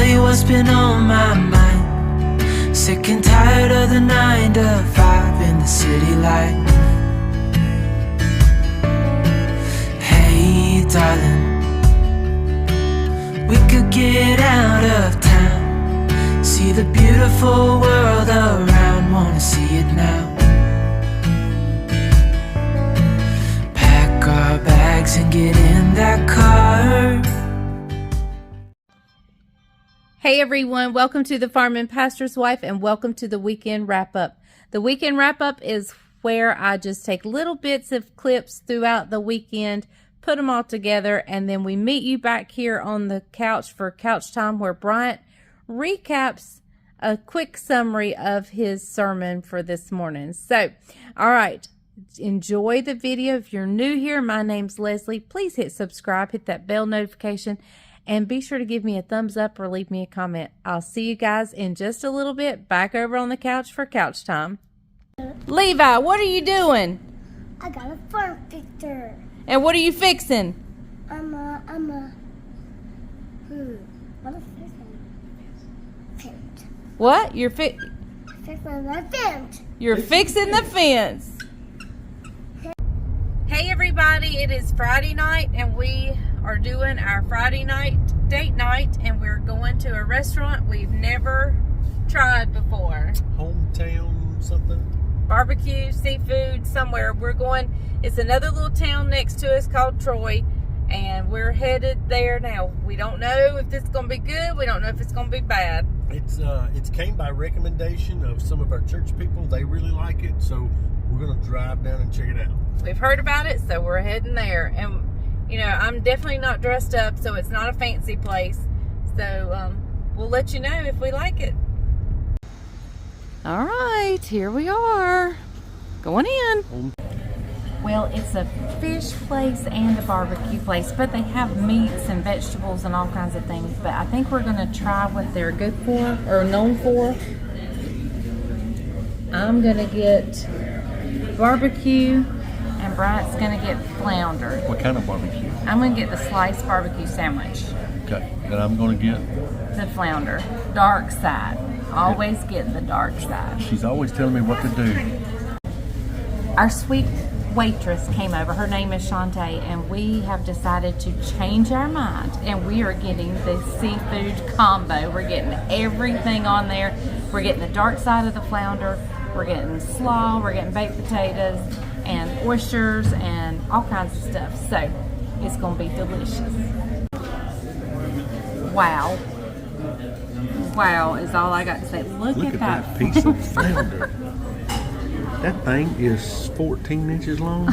you what's been on my mind. Sick and tired of the 9 to 5 in the city life. Hey darling, we could get out of town, see the beautiful world around, wanna see it now. Pack our bags and get in that car. Hey everyone, welcome to the Farm and Pastor's Wife and welcome to the Weekend Wrap-Up. The Weekend Wrap-Up is where I just take little bits of clips throughout the weekend, put them all together, and then we meet you back here on the couch for couch time where Bryant recaps a quick summary of his sermon for this morning. So, all right, enjoy the video. If you're new here, my name's Leslie. Please hit subscribe, hit that bell notification, and be sure to give me a thumbs up or leave me a comment. I'll see you guys in just a little bit back over on the couch for couch time. Levi, what are you doing? I got a farm picture. And what are you fixing? What is fixing? Fence. What? You're Fixing the fence. You're fixing the fence. Hey everybody, it is Friday night and we are doing our Friday night date night and we're going to a restaurant we've never tried before. Hometown something? Barbecue, seafood, somewhere. We're going, it's another little town next to us called Troy and we're headed there now. We don't know if this is going to be good. We don't know if it's going to be bad. It's came by recommendation of some of our church people. They really like it, so we're going to drive down and check it out. We've heard about it, so we're heading there. And, you know, I'm definitely not dressed up, so it's not a fancy place. So, we'll let you know if we like it. All right, here we are. Going in. Well, it's a fish place and a barbecue place, but they have meats and vegetables and all kinds of things. But I think we're going to try what they're good for, or known for. I'm going to get barbecue, and Bryant's going to get flounder. What kind of barbecue? I'm going to get the sliced barbecue sandwich. Okay, and I'm going to get the flounder. Dark side. Always get the dark side. She's always telling me what to do. Our sweet waitress came over. Her name is Shantae, and we have decided to change our mind, and we are getting the seafood combo. We're getting everything on there. We're getting the dark side of the flounder. We're getting slaw. We're getting baked potatoes and oysters and all kinds of stuff. So it's going to be delicious. Wow. Wow is all I got to say. Look at that piece of flounder. That thing is 14 inches long.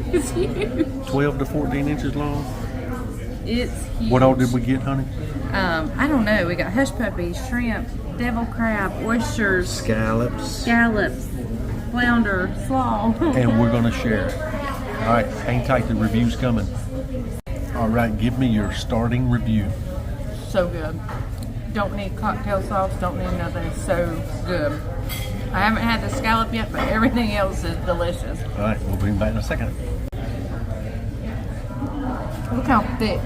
It's huge. 12 to 14 inches long. It's huge. What all did we get, honey? I don't know. We got hush puppies, shrimp, devil crab, oysters, Scallops, flounder, slaw. and we're going to share. All right, hang tight. The review's coming. All right, give me your starting review. So good. Don't need cocktail sauce. Don't need nothing. So good. I haven't had the scallop yet, but everything else is delicious. All right, we'll be back in a second. Look how thick.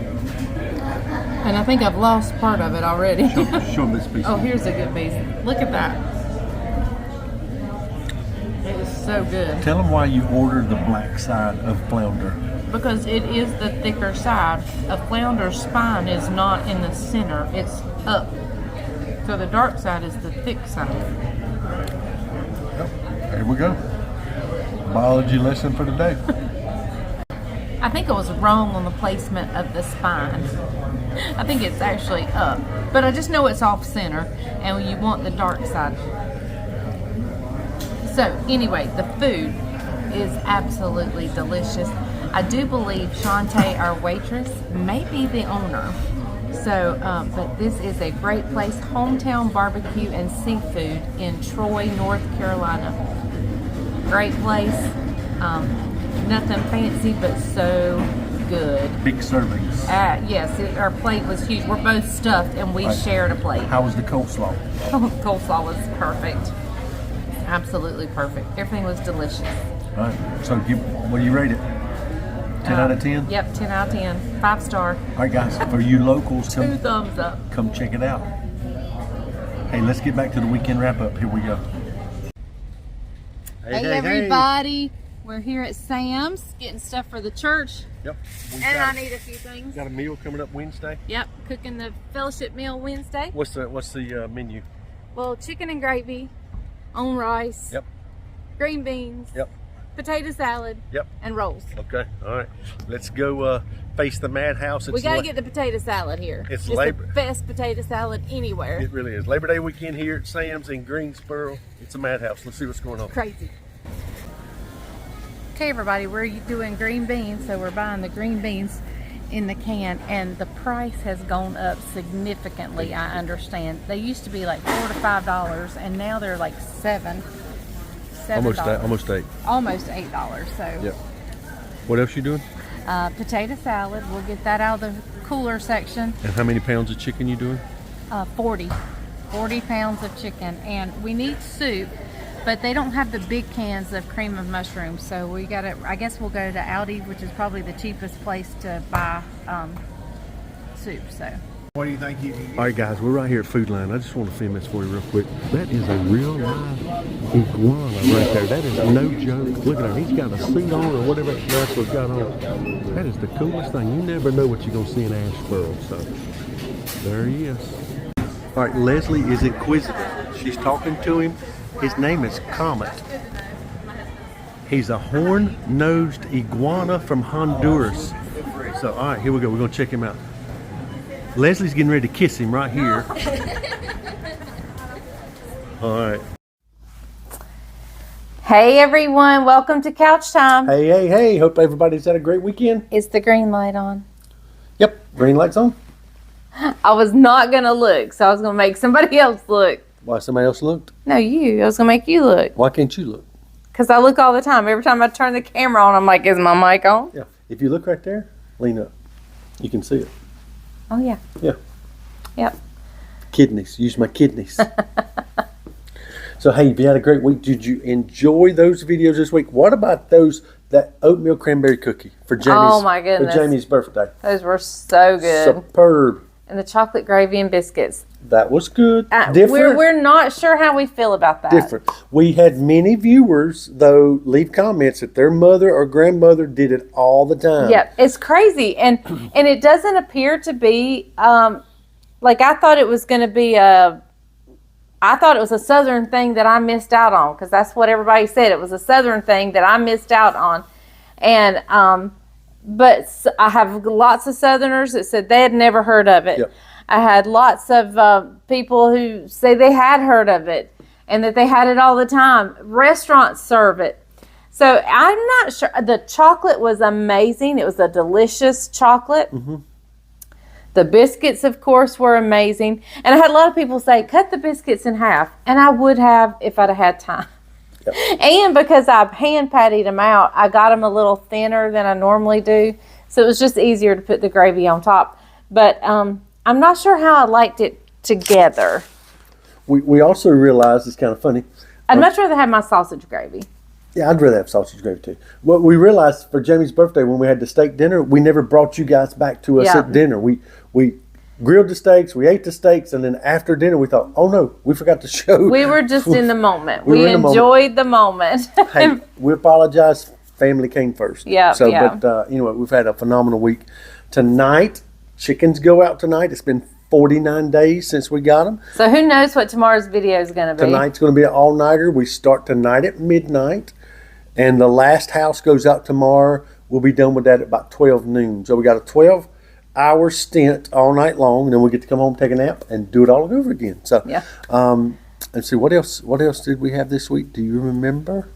And I think I've lost part of it already. Show this piece. Oh, here's a good piece. Look at that. It is so good. Tell them why you ordered the black side of flounder. Because it is the thicker side. A flounder's spine is not in the center. It's up. So the dark side is the thick side. Here we go. Biology lesson for today. I think I was wrong on the placement of the spine. I think it's actually up. But I just know it's off center and you want the dark side. So anyway, the food is absolutely delicious. I do believe Shantae, our waitress, may be the owner. So, but this is a great place, hometown barbecue and seafood in Troy, North Carolina. Great place. Nothing fancy, but so good. Big servings. Yes, our plate was huge. We're both stuffed, and we shared a plate. How was the coleslaw? Coleslaw was perfect. Absolutely perfect. Everything was delicious. All right. So, what do you rate it? 10 out of 10? Yep, 10 out of 10. 5 star. All right, guys. For you locals, 2 thumbs up. Come check it out. Hey, let's get back to the weekend wrap up. Here we go. Hey everybody, we're here at Sam's getting stuff for the church. Yep. I need a few things. Got a meal coming up Wednesday. Yep, cooking the fellowship meal Wednesday. What's the menu? Well, chicken and gravy on rice. Yep. Green beans. Yep. Potato salad. Yep. And rolls. Okay. All right. Let's go face the madhouse. We got to get the potato salad here. It's the best potato salad anywhere. It really is. Labor Day weekend here at Sam's in Greensboro. It's a madhouse. Let's see what's going on. Crazy. Okay, everybody, we're doing green beans, so we're buying the green beans in the can, and the price has gone up significantly. I understand they used to be like $4 to $5, and now they're like $7. Almost $8. Almost $8. So. Yep. What else you doing? Potato salad. We'll get that out of the cooler section. And how many pounds of chicken you doing? 40 pounds of chicken, and we need soup. But they don't have the big cans of cream of mushrooms, so we gotta. I guess we'll go to Aldi, which is probably the cheapest place to buy soup. So. What do you think you can get? All right, guys, we're right here at Food Line. I just want to film this for you real quick. That is a real live iguana right there. That is no joke. Look at him. He's got a suit on or whatever else we've got on. That is the coolest thing. You never know what you're going to see in Asheboro. So there he is. All right, Leslie is inquisitive. She's talking to him. His name is Comet. He's a horn-nosed iguana from Honduras. So, all right, here we go. We're going to check him out. Leslie's getting ready to kiss him right here. All right. Hey everyone, welcome to Couch Time. Hey. Hope everybody's had a great weekend. Is the green light on? Yep, green light's on. I was not going to look, so I was going to make somebody else look. Why, somebody else looked? No, you. I was going to make you look. Why can't you look? Because I look all the time. Every time I turn the camera on, I'm like, is my mic on? Yeah. If you look right there, lean up. You can see it. Oh, yeah. Yeah. Yep. Kidneys. Use my kidneys. So, hey, if you had a great week, did you enjoy those videos this week? What about that oatmeal cranberry cookie for Jamie's birthday? Those were so good. Superb. And the chocolate gravy and biscuits. That was good. Different. We're not sure how we feel about that. Different. We had many viewers, though, leave comments that their mother or grandmother did it all the time. Yeah, it's crazy. And it doesn't appear to be, like I thought it was going to be I thought it was a Southern thing that I missed out on, because that's what everybody said. It was a Southern thing that I missed out on. And, but I have lots of Southerners that said they had never heard of it. Yep. I had lots of people who say they had heard of it and that they had it all the time. Restaurants serve it. So I'm not sure. The chocolate was amazing. It was a delicious chocolate. Mm-hmm. The biscuits, of course, were amazing. And I had a lot of people say, cut the biscuits in half. And I would have if I'd have had time. Yep. And because I hand patted them out, I got them a little thinner than I normally do. So it was just easier to put the gravy on top. But I'm not sure how I liked it together. We also realized, it's kind of funny. I'd much rather have my sausage gravy. Yeah, I'd rather have sausage gravy too. What we realized for Jamie's birthday, when we had the steak dinner, we never brought you guys back to us at dinner. We grilled the steaks, we ate the steaks, and then after dinner we thought, oh no, we forgot to show. We were just in the moment. We enjoyed the moment. Hey, we apologize. Family came first. Yeah. But anyway, we've had a phenomenal week. Tonight, chickens go out tonight. It's been 49 days since we got them. So who knows what tomorrow's video is going to be. Tonight's going to be an all-nighter. We start tonight at midnight, and the last house goes out tomorrow. We'll be done with that at about 12 noon. So we got a 12-hour stint all night long, and then we get to come home, take a nap, and do it all over again. So, yeah. Let's see, what else did we have this week? Do you remember?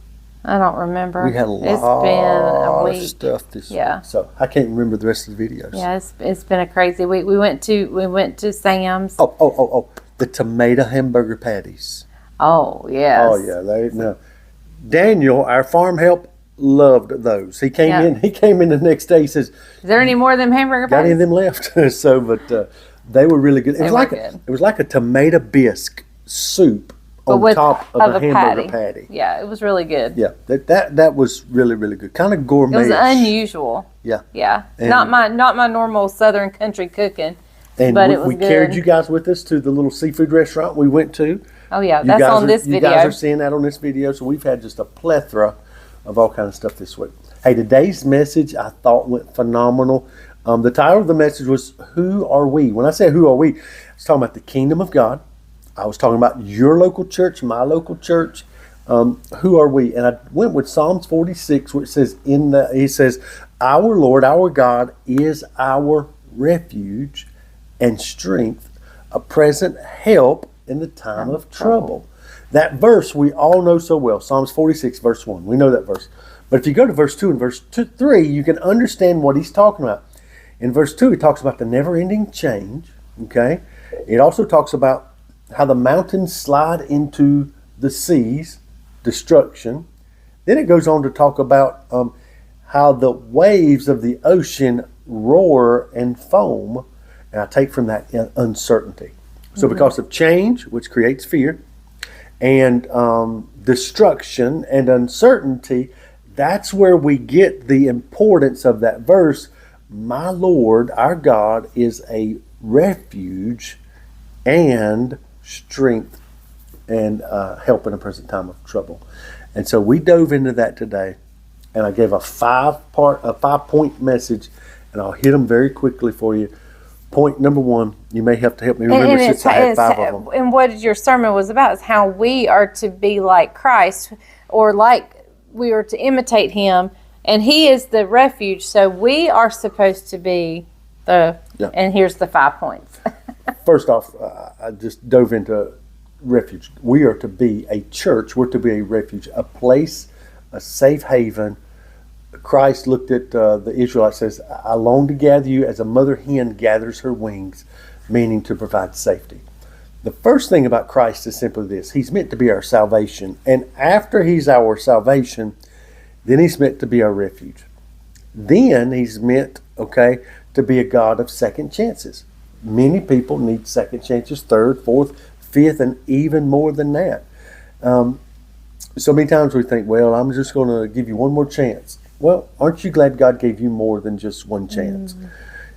I don't remember. We had a lot of stuff this week. Yeah. So I can't remember the rest of the videos. Yeah, it's been a crazy week. We went to Sam's. Oh, the tomato hamburger patties. Oh, yes. Oh yeah, Daniel, our farm help, loved those. He came in the next day. He says, "Is there any more of them hamburger patties? Got any of them left?" So, but they were really good. It was like a tomato bisque soup on top of a hamburger patty. Yeah, it was really good. Yeah, that was really, really good. Kind of gourmet. It was unusual. Yeah. Yeah. Not my normal Southern country cooking. And But it was we carried good. you guys with us to the little seafood restaurant we went to. Oh yeah, You that's guys on are- this You video. guys are seeing that on this video. So we've had just a plethora of all kinds of stuff this week. Hey, today's message I thought went phenomenal. The title of the message was "Who Are We?" When I say "Who are we," I was talking about the kingdom of God. I was talking about your local church, my local church. Who are we? And I went with Psalms 46, where it says, he says, "Our Lord, our God, is our refuge and strength, a present help in the time of trouble." That verse we all know so well. Psalms 46, verse 1. We know that verse. But if you go to verse 2 and verse 3, you can understand what he's talking about. In verse 2, he talks about the never-ending change. Okay? It also talks about how the mountains slide into the seas, destruction. Then it goes on to talk about how the waves of the ocean roar and foam. And I take from that uncertainty. So because of change, which creates fear, and destruction and uncertainty, that's where we get the importance of that verse. My Lord, our God, is a refuge and strength and help in a present time of trouble. And so we dove into that today, and I gave a 5-point message, and I'll hit them very quickly for you. Point number 1, you may have to help me remember since I had 5 of them. And what your sermon was about is how we are to be like Christ, or like we are to imitate him, and he is the refuge. So we are supposed to be and here's the 5 points. First off, I just dove into refuge. We are to be a church. We're to be a refuge, a place, a safe haven. Christ looked at the Israelites, says, "I long to gather you as a mother hen gathers her wings," meaning to provide safety. The first thing about Christ is simply this: he's meant to be our salvation. And after he's our salvation, then he's meant to be our refuge. Then he's meant, to be a God of second chances. Many people need second chances, third, fourth, fifth, and even more than that. So many times we think, well, I'm just going to give you one more chance. Well, aren't you glad God gave you more than just one chance?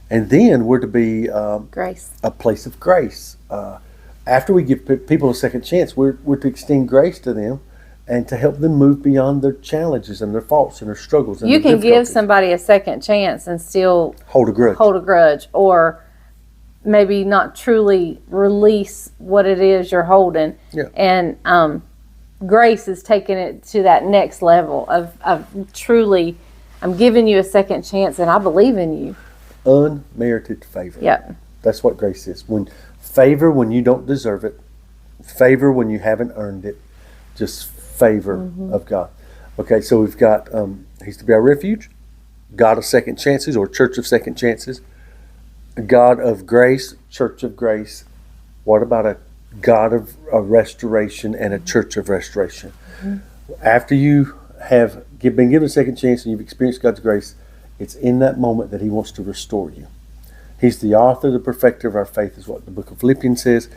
And then we're to be Grace. a place of grace. After we give people a second chance, we're to extend grace to them and to help them move beyond their challenges and their faults and their struggles. And You their can give difficulties. somebody a second chance and still Hold a grudge. or maybe not truly release what it is you're holding. Yeah. And grace is taking it to that next level of truly, I'm giving you a second chance and I believe in you. Unmerited favor. Yep. That's what grace is. Favor when you don't deserve it. Favor when you haven't earned it. Just favor of God. Okay, so we've got, he's to be our refuge, God of second chances, or church of second chances, God of grace, church of grace. What about a God of restoration and a church of restoration? After you have been given a second chance and you've experienced God's grace, it's in that moment that he wants to restore you. He's the author, the perfecter of our faith, is what the book of Philippians says,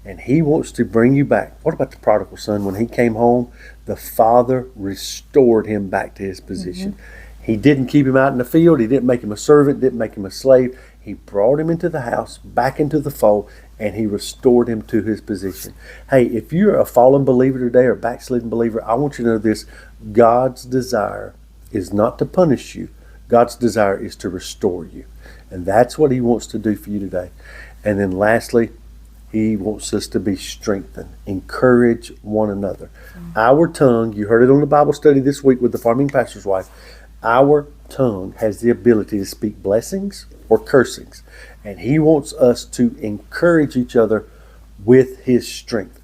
and he wants to bring you back. What about the prodigal son? When he came home, the father restored him back to his position. He didn't keep him out in the field. He didn't make him a servant, didn't make him a slave. He brought him into the house, back into the fold, and he restored him to his position. Hey, if you're a fallen believer today or a backslidden believer, I want you to know this: God's desire is not to punish you. God's desire is to restore you. And that's what he wants to do for you today. And then lastly, he wants us to be strengthened. Encourage one another. Our tongue, you heard it on the Bible study this week with the farming pastor's wife, our tongue has the ability to speak blessings or cursings. And he wants us to encourage each other with his strength.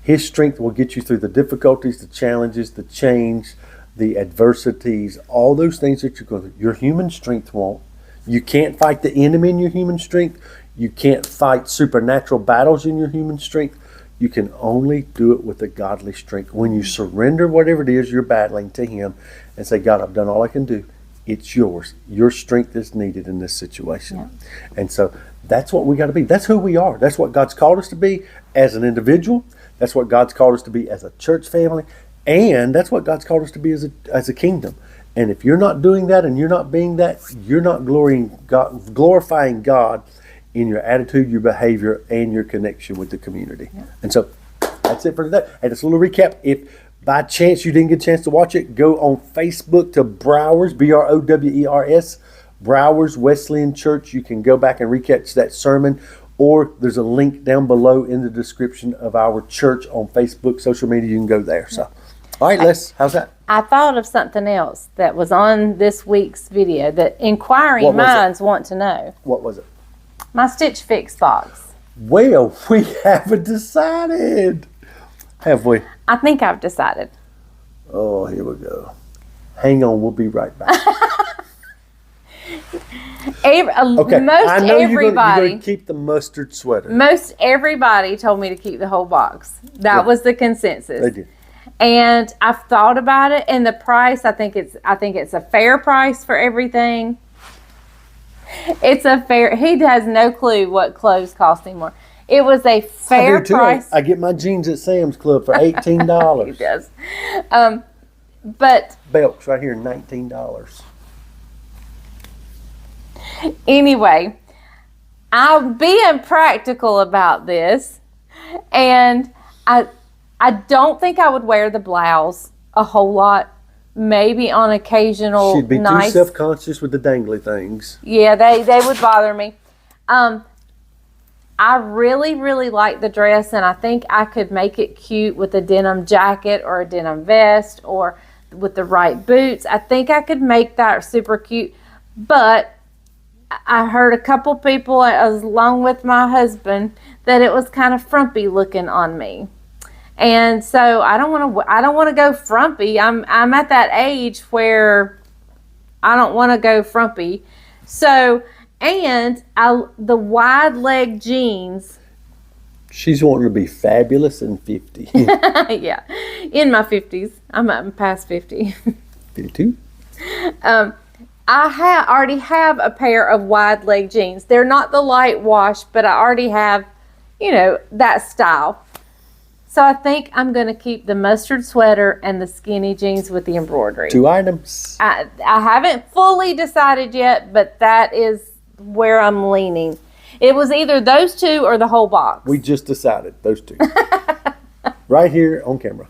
His strength will get you through the difficulties, the challenges, the change, the adversities, all those things that you're going through. Your human strength won't. You can't fight the enemy in your human strength. You can't fight supernatural battles in your human strength. You can only do it with a godly strength. When you surrender whatever it is you're battling to him and say, God, I've done all I can do. It's yours. Your strength is needed in this situation. Yeah. And so that's what we got to be. That's who we are. That's what God's called us to be as an individual. That's what God's called us to be as a church family. And that's what God's called us to be as a kingdom. And if you're not doing that and you're not being that, you're not glorifying God in your attitude, your behavior, and your connection with the community. And so that's it for today. And it's a little recap. If by chance you didn't get a chance to watch it, go on Facebook to Browers, Browers, Browers Wesleyan Church. You can go back and recatch that sermon, or there's a link down below in the description of our church on Facebook, social media. You can go there. So, all right, Les, how's that? I thought of something else that was on this week's video that inquiring What was it? minds want to know. What was it? My Stitch Fix box. Well, we haven't decided. Have we? I think I've decided. Oh, here we go. Hang on, we'll be right back. Okay, Most I know you're everybody, going to keep the mustard sweater. most everybody told me to keep the whole box. That was the consensus. They did. And I've thought about it, and the price. I think it's a fair price for everything. It's a fair. He has no clue what clothes cost anymore. It was a fair I do too. price. I get my jeans at Sam's Club for $18. He does. But Belts right here, $19. anyway, I'm being practical about this, and I don't think I would wear the blouse a whole lot. Maybe on occasional She'd be nice. too self-conscious with the dangly things. Yeah, they would bother me. I really, really like the dress, and I think I could make it cute with a denim jacket or a denim vest or with the right boots. I think I could make that super cute, but I heard a couple people, along with my husband, that it was kind of frumpy looking on me. And so I don't want to go frumpy. I'm at that age where I don't want to go frumpy. So, and the wide leg jeans. She's wanting to be fabulous and 50. Yeah, in my 50s. I'm past 50. 52? I already have a pair of wide leg jeans. They're not the light wash, but I already have, that style. So I think I'm going to keep the mustard sweater and the skinny jeans with the embroidery. 2 items. I haven't fully decided yet, but that is where I'm leaning. It was either those two or the whole box. We just decided those 2. Right here on camera.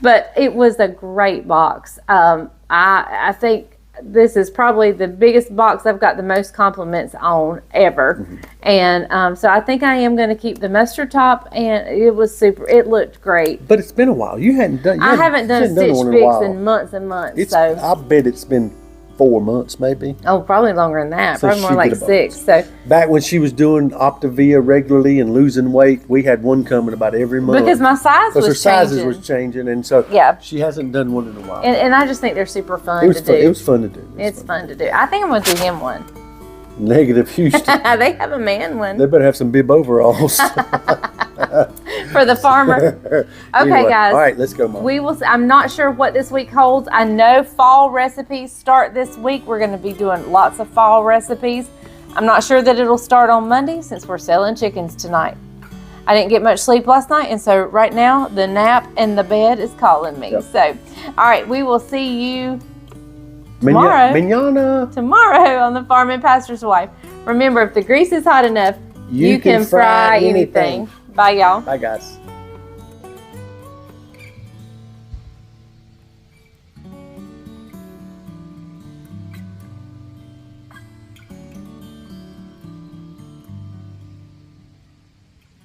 But it was a great box. I think this is probably the biggest box I've got the most compliments on ever. Mm-hmm. And so I think I am going to keep the mustard top, and it was super. It looked great. But it's been a while. I haven't done a Stitch Fix in months and months. I bet it's been 4 months maybe. Oh, probably longer than that. So probably more like 6. So back when she was doing Optavia regularly and losing weight, we had one coming about every month. Because my size was her sizes changing. was changing, and so yeah. She hasn't done one in a while. And I just think they're super fun to do. It was fun to do. It's fun to do. I think I'm going to do him one. Negative Houston. They have a man one. They better have some bib overalls. For the farmer. Okay, anyway, guys. All right, let's go, Mom. I'm not sure what this week holds. I know fall recipes start this week. We're going to be doing lots of fall recipes. I'm not sure that it'll start on Monday since we're selling chickens tonight. I didn't get much sleep last night, and so right now the nap and the bed is calling me. Yep. So, all right, we will see you tomorrow. Tomorrow on the Farm and Pastor's Wife. Remember, if the grease is hot enough, you can fry anything. Bye, y'all. Bye, guys.